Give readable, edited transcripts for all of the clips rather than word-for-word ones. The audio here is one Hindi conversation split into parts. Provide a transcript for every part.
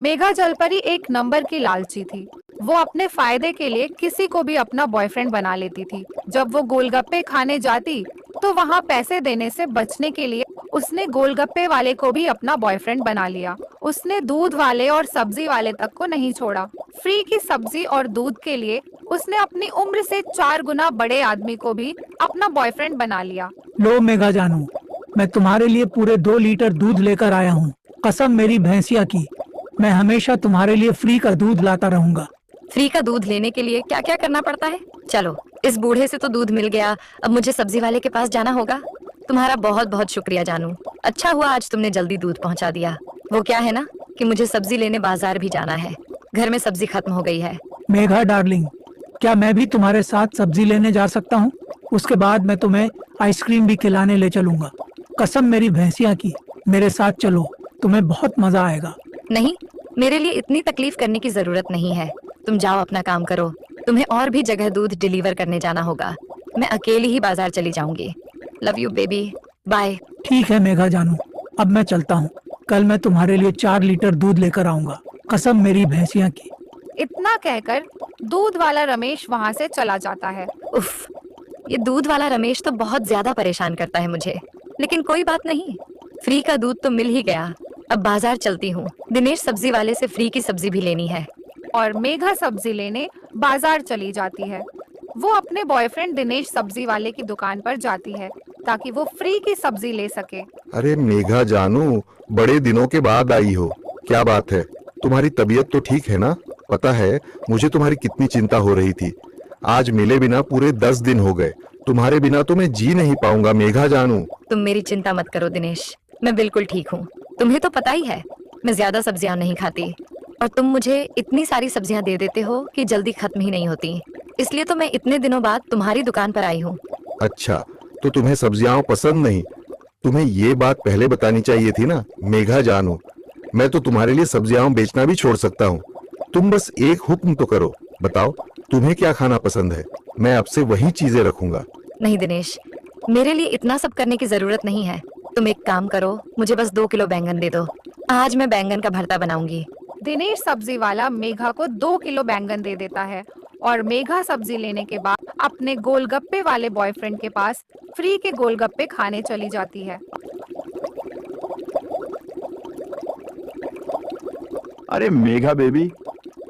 मेघा जलपरी एक नंबर की लालची थी। वो अपने फायदे के लिए किसी को भी अपना बॉयफ्रेंड बना लेती थी। जब वो गोलगप्पे खाने जाती, तो वहाँ पैसे देने से बचने के लिए उसने गोलगप्पे वाले को भी अपना बॉयफ्रेंड बना लिया। उसने दूध वाले और सब्जी वाले तक को नहीं छोड़ा। फ्री की सब्जी और दूध के लिए उसने अपनी उम्र से 4 गुना बड़े आदमी को भी अपना बॉयफ्रेंड बना लिया। लो मेघा जानू, मैं तुम्हारे लिए पूरे 2 लीटर दूध लेकर आया हूँ। कसम मेरी भैंसिया की, मैं हमेशा तुम्हारे लिए फ्री का दूध लाता रहूंगा। फ्री का दूध लेने के लिए क्या क्या करना पड़ता है? चलो, इस बूढ़े से तो दूध मिल गया, अब मुझे सब्जी वाले के पास जाना होगा। तुम्हारा बहुत बहुत शुक्रिया जानू। अच्छा हुआ आज तुमने जल्दी दूध पहुंचा दिया। वो क्या है ना कि मुझे सब्जी लेने बाजार भी जाना है। घर में सब्जी खत्म हो गई है। मेघा डार्लिंग, क्या मैं भी तुम्हारे साथ सब्जी लेने जा सकता हूँ? उसके बाद मैं तुम्हें आइसक्रीम भी खिलाने ले चलूंगा। कसम मेरी भैंसिया की, मेरे साथ चलो, तुम्हें बहुत मजा आएगा। नहीं, मेरे लिए इतनी तकलीफ करने की जरूरत नहीं है। तुम जाओ अपना काम करो। तुम्हें और भी जगह दूध डिलीवर करने जाना होगा। मैं अकेली ही बाजार चली जाऊंगी। Love you baby, bye. ठीक है मेघा जानू, अब मैं चलता हूँ। कल मैं तुम्हारे लिए 4 लीटर दूध लेकर आऊंगा। कसम मेरी भैंसिया की। इतना कहकर दूध वाला रमेश वहाँ से चला जाता है। उफ, ये दूध वाला रमेश तो बहुत ज्यादा परेशान करता है मुझे। लेकिन कोई बात नहीं, फ्री का दूध तो मिल ही गया। अब बाजार चलती हूँ। दिनेश सब्जी वाले से फ्री की सब्जी भी लेनी है। और मेघा सब्जी लेने बाजार चली जाती है। वो अपने बॉयफ्रेंड दिनेश सब्जी वाले की दुकान पर जाती है ताकि वो फ्री की सब्जी ले सके। अरे मेघा जानू, बड़े दिनों के बाद आई हो, क्या बात है? तुम्हारी तबीयत तो ठीक है ना? पता है मुझे तुम्हारी कितनी चिंता हो रही थी। आज मिले बिना पूरे 10 दिन हो गए। तुम्हारे बिना तो मैं जी नहीं पाऊंगा मेघा जानू। तुम मेरी चिंता मत करो दिनेश, मैं बिल्कुल ठीक हूँ। तुम्हें तो पता ही है, मैं ज्यादा सब्जियां नहीं खाती। और तुम मुझे इतनी सारी सब्जियां दे देते हो कि जल्दी खत्म ही नहीं होती। इसलिए तो मैं इतने दिनों बाद तुम्हारी दुकान पर आई हूँ। अच्छा, तो तुम्हें सब्जियां पसंद नहीं? तुम्हें ये बात पहले बतानी चाहिए थी ना मेघा जानू। मैं तो तुम्हारे लिए सब्जियां बेचना भी छोड़ सकता हूँ। तुम बस एक हुक्म तो करो, बताओ तुम्हें क्या खाना पसंद है, मैं आपसे वही चीजें रखूंगा। नहीं दिनेश, मेरे लिए इतना सब करने की जरूरत नहीं है। तुम एक काम करो, मुझे बस 2 किलो बैंगन दे दो। आज मैं बैंगन का भरता बनाऊंगी। दिनेश सब्जी वाला मेघा को 2 किलो बैंगन दे देता है और मेघा सब्जी लेने के बाद अपने गोलगप्पे वाले बॉयफ्रेंड के पास फ्री के गोलगप्पे खाने चली जाती है। अरे मेघा बेबी,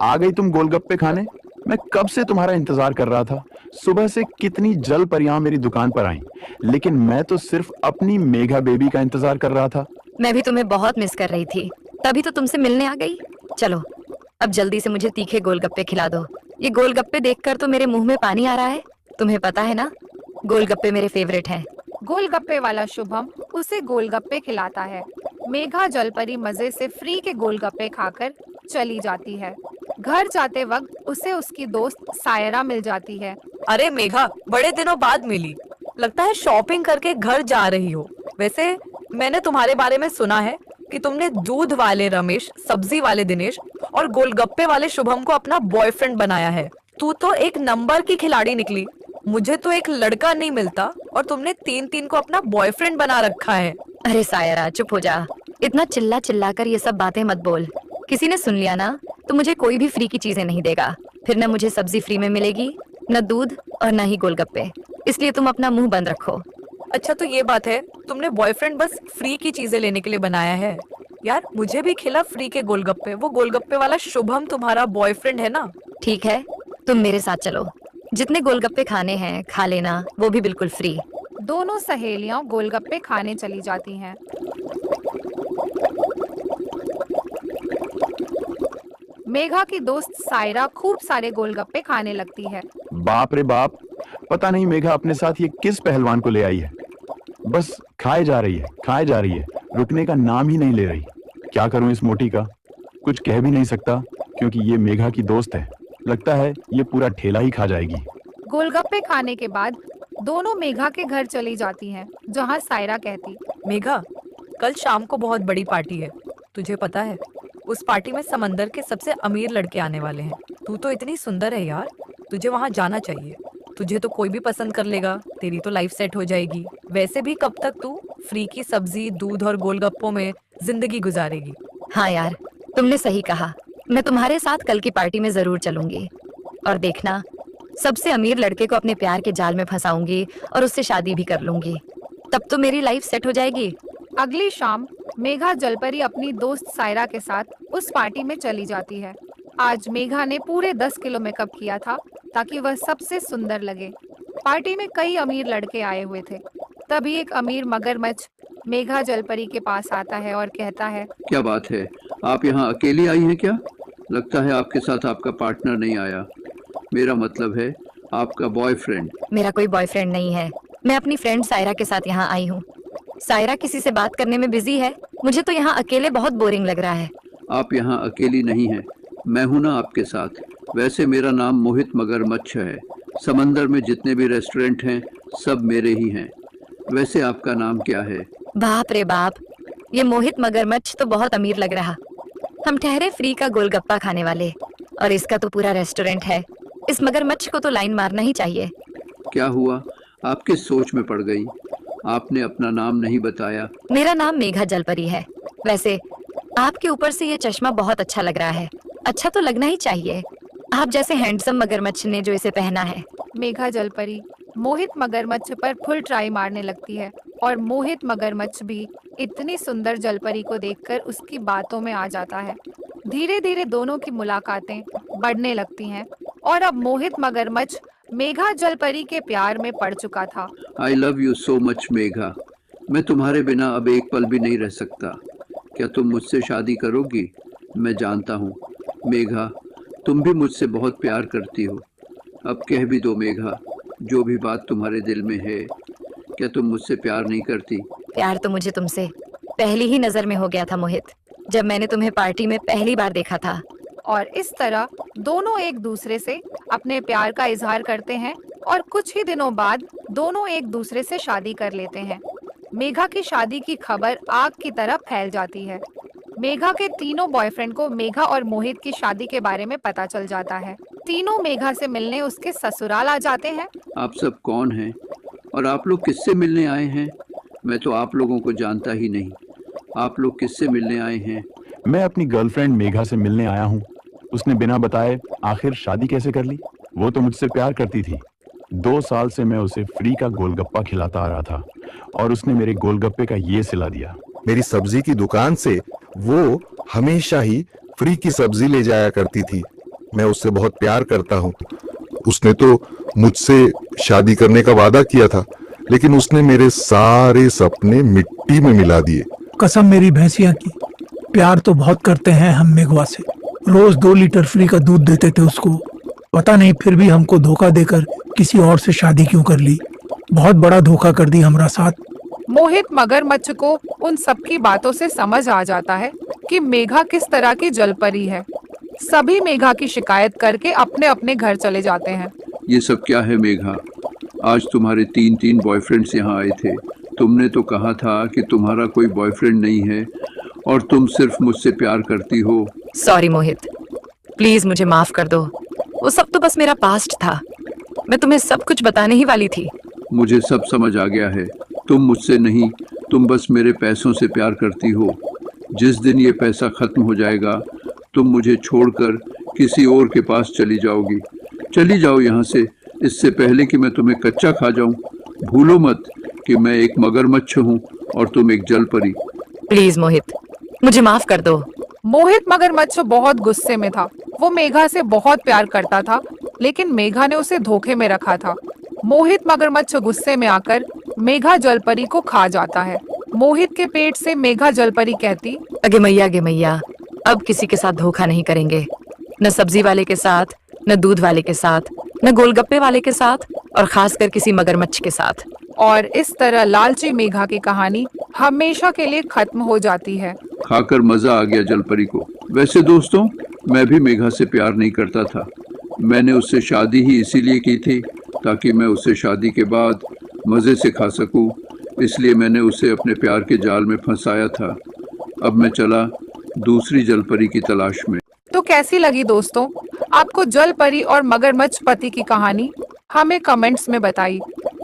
आ गई तुम गोलगप्पे खाने? मैं कब से तुम्हारा इंतजार कर रहा था। सुबह से कितनी जल परियां मेरी दुकान पर आई, लेकिन मैं तो सिर्फ अपनी मेघा बेबी का इंतजार कर रहा था। मैं भी तुम्हें बहुत मिस कर रही थी, तभी तो तुमसे मिलने आ गई। चलो, अब जल्दी से मुझे तीखे गोलगप्पे खिला दो। ये गोलगप्पे देखकर तो मेरे मुंह में पानी आ रहा है। तुम्हें पता है ना, गोलगप्पे मेरे फेवरेट हैं। गोलगप्पे वाला शुभम उसे गोलगप्पे खिलाता है। मेघा जलपरी मजे से फ्री के गोलगप्पे खाकर चली जाती है। घर जाते वक्त उसे उसकी दोस्त सायरा मिल जाती है। अरे मेघा, बड़े दिनों बाद मिली। लगता है शॉपिंग करके घर जा रही हो। वैसे मैंने तुम्हारे बारे में सुना है कि तुमने दूध वाले रमेश, सब्जी वाले दिनेश और गोलगप्पे वाले शुभम को अपना बॉयफ्रेंड बनाया है। तू तो एक नंबर की खिलाड़ी निकली। मुझे तो एक लड़का नहीं मिलता और तुमने 3-3 को अपना बॉयफ्रेंड बना रखा है। अरे सायरा, चुप हो जा। इतना चिल्ला चिल्ला कर ये सब बातें मत बोल। किसी ने सुन लिया ना तो मुझे कोई भी फ्री की चीजें नहीं देगा। फिर न मुझे सब्जी फ्री में मिलेगी, न दूध और न ही गोलगप्पे। इसलिए तुम अपना मुंह बंद रखो। अच्छा, तो ये बात है, तुमने बॉयफ्रेंड बस फ्री की चीजें लेने के लिए बनाया है? यार, मुझे भी खिला फ्री के गोलगप्पे। वो गोलगप्पे वाला शुभम तुम्हारा बॉयफ्रेंड है ना? ठीक है, तुम मेरे साथ चलो। जितने गोलगप्पे खाने हैं खा लेना, वो भी बिल्कुल फ्री। दोनों सहेलियां गोलगप्पे खाने चली जाती हैं। मेघा की दोस्त सायरा खूब सारे गोलगप्पे खाने लगती है। बाप रे बाप, पता नहीं मेघा अपने साथ ये किस पहलवान को ले आई है। बस खाए जा रही है, खाए जा रही है, रुकने का नाम ही नहीं ले रही। क्या करूं इस मोटी का? कुछ कह भी नहीं सकता क्योंकि ये मेघा की दोस्त है। लगता है ये पूरा ठेला ही खा जाएगी। गोलगप्पे खाने के बाद दोनों मेघा के घर चली जाती हैं, जहां सायरा कहती, मेघा, कल शाम को बहुत बड़ी पार्टी है, तुझे पता है? उस पार्टी में समंदर के सबसे अमीर लड़के आने वाले हैं। तू तो इतनी सुंदर है यार, तुझे वहाँ जाना चाहिए। तुझे तो कोई भी पसंद कर लेगा, तेरी तो लाइफ सेट हो जाएगी। वैसे भी कब तक तू फ्री की सब्जी, दूध और गोलगप्पों में जिंदगी गुजारेगी? हाँ यार, तुमने सही कहा, मैं तुम्हारे साथ कल की पार्टी में जरूर चलूंगी। और देखना, सबसे अमीर लड़के को अपने प्यार के जाल में फंसाऊंगी और उससे शादी भी कर लूंगी। तब तो मेरी लाइफ सेट हो जाएगी। अगली शाम मेघा जलपरी अपनी दोस्त सायरा के साथ उस पार्टी में चली जाती है। आज मेघा ने पूरे 10 किलो मेकअप किया था ताकि वह सबसे सुंदर लगे। पार्टी में कई अमीर लड़के आए हुए थे। तभी एक अमीर मगरमच्छ मेघा जलपरी के पास आता है और कहता है, क्या बात है, आप यहाँ अकेली आई हैं क्या? लगता है आपके साथ आपका पार्टनर नहीं आया। मेरा मतलब है आपका बॉयफ्रेंड। मेरा कोई बॉयफ्रेंड नहीं है, मैं अपनी फ्रेंड सायरा के साथ यहाँ आई हूँ। सायरा किसी से बात करने में बिजी है, मुझे तो यहाँ अकेले बहुत बोरिंग लग रहा है। आप यहाँ अकेली नहीं हैं, मैं हूँ ना आपके साथ। वैसे मेरा नाम मोहित मगरमच्छ है। समंदर में जितने भी रेस्टोरेंट हैं सब मेरे ही हैं। वैसे आपका नाम क्या है? बाप रे बाप, ये मोहित मगरमच्छ तो बहुत अमीर लग रहा। हम ठहरे फ्री का गोलगप्पा खाने वाले, और इसका तो पूरा रेस्टोरेंट है। इस मगरमच्छ को तो लाइन मारना ही चाहिए। क्या हुआ, आप किस सोच में पड़ गई? आपने अपना नाम नहीं बताया। मेरा नाम मेघा जलपरी है। वैसे आपके ऊपर से ये चश्मा बहुत अच्छा लग रहा है। अच्छा तो लगना ही चाहिए, आप जैसे हैंडसम मगरमच्छ ने जो इसे पहना है। मेघा जलपरी मोहित मगरमच्छ पर फुल ट्राई मारने लगती है और मोहित मगरमच्छ भी इतनी सुंदर जलपरी को देखकर उसकी बातों में आ जाता है। धीरे धीरे दोनों की मुलाकातें बढ़ने लगती हैं और अब मोहित मगरमच्छ मेघा जलपरी के प्यार में पड़ चुका था। I love you so much Megha. मैं तुम्हारे बिना अब एक पल भी नहीं रह सकता। क्या तुम मुझसे शादी करोगी? मैं जानता हूँ मेघा, तुम भी मुझसे बहुत प्यार करती हो। अब कह भी दो मेघा, जो भी बात तुम्हारे दिल में है। क्या तुम मुझसे प्यार नहीं करती? प्यार तो मुझे तुमसे पहली ही नजर में हो गया था मोहित, जब मैंने तुम्हें पार्टी में पहली बार देखा था। और इस तरह दोनों एक दूसरे से अपने प्यार का इजहार करते हैं और कुछ ही दिनों बाद दोनों एक दूसरे से शादी कर लेते हैं। मेघा की शादी की खबर आग की तरह फैल जाती है। मेघा के तीनों बॉयफ्रेंड को मेघा और मोहित की शादी के बारे में पता चल जाता है। तीनों मेघा से मिलने उसके ससुराल आ जाते हैं। आप सब कौन हैं और आप लोग किससे मिलने आए हैं? मैं तो आप लोगों को जानता ही नहीं। आप लोग किससे मिलने आए हैं? मैं अपनी गर्लफ्रेंड मेघा से मिलने आया हूँ। उसने बिना बताए आखिर शादी कैसे कर ली? वो तो मुझसे प्यार करती थी। 2 साल से मैं उसे फ्री का गोलगप्पा खिलाता आ रहा था और उसने मेरे गोलगप्पे का ये सिला दिया। मेरी सब्जी की दुकान से वो हमेशा ही फ्री की सब्जी ले जाया करती थी। मैं उससे बहुत प्यार करता हूँ। उसने तो मुझसे शादी करने का वादा किया था, लेकिन उसने मेरे सारे सपने मिट्टी में मिला दिए। कसम मेरी भैंसिया की, प्यार तो बहुत करते हैं हम मेघवा से। रोज 2 लीटर फ्री का दूध देते थे उसको। पता नहीं फिर भी हमको धोखा देकर किसी और से शादी क्यों कर ली। बहुत बड़ा धोखा कर दी हमारा साथ। मोहित मगरमच्छ को उन सबकी बातों से समझ आ जाता है कि मेघा किस तरह की जलपरी है। सभी मेघा की शिकायत करके अपने अपने घर चले जाते हैं। ये सब क्या है मेघा? आज तुम्हारे 3 बॉयफ्रेंड्स यहाँ आए थे। तुमने तो कहा था कि तुम्हारा कोई बॉयफ्रेंड नहीं है और तुम सिर्फ मुझसे प्यार करती हो। सॉरी मोहित, प्लीज मुझे माफ कर दो। वो सब तो बस मेरा पास्ट था। मैं तुम्हें सब कुछ बताने ही वाली थी। मुझे सब समझ आ गया है। तुम मुझसे नहीं, तुम बस मेरे पैसों से प्यार करती हो। जिस दिन ये पैसा खत्म हो जाएगा तुम मुझे छोड़कर किसी और के पास चली जाओगी। चली जाओ यहाँ से, इससे पहले कि मैं तुम्हें कच्चा खा जाऊं। भूलो मत कि मैं एक मगरमच्छ हूँ और तुम एक जलपरी। प्लीज मोहित, मुझे माफ कर दो। मोहित मगरमच्छ बहुत गुस्से में था। वो मेघा से बहुत प्यार करता था, लेकिन मेघा ने उसे धोखे में रखा था। मोहित मगरमच्छ गुस्से में आकर मेघा जलपरी को खा जाता है। मोहित के पेट से मेघा जलपरी कहती, अगे मैया, अब किसी के साथ धोखा नहीं करेंगे। न सब्जी वाले के साथ, न दूध वाले के साथ, न गोलगप्पे वाले के साथ, और खासकर किसी मगरमच्छ के साथ। और इस तरह लालची मेघा की कहानी हमेशा के लिए खत्म हो जाती है। खाकर मजा आ गया जलपरी को। वैसे दोस्तों, मैं भी मेघा से प्यार नहीं करता था। मैंने उससे शादी ही इसीलिए की थी ताकि मैं उसे शादी के बाद मजे से खा सकूं। इसलिए मैंने उसे अपने प्यार के जाल में फंसाया था। अब मैं चला दूसरी जलपरी की तलाश में। तो कैसी लगी दोस्तों आपको जलपरी और मगरमच्छ पति की कहानी? हमें कमेंट्स में बताइए।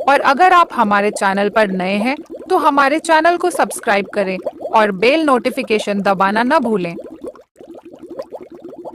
और अगर आप हमारे चैनल पर नए हैं तो हमारे चैनल को सब्सक्राइब करें और बेल नोटिफिकेशन दबाना न भूलें।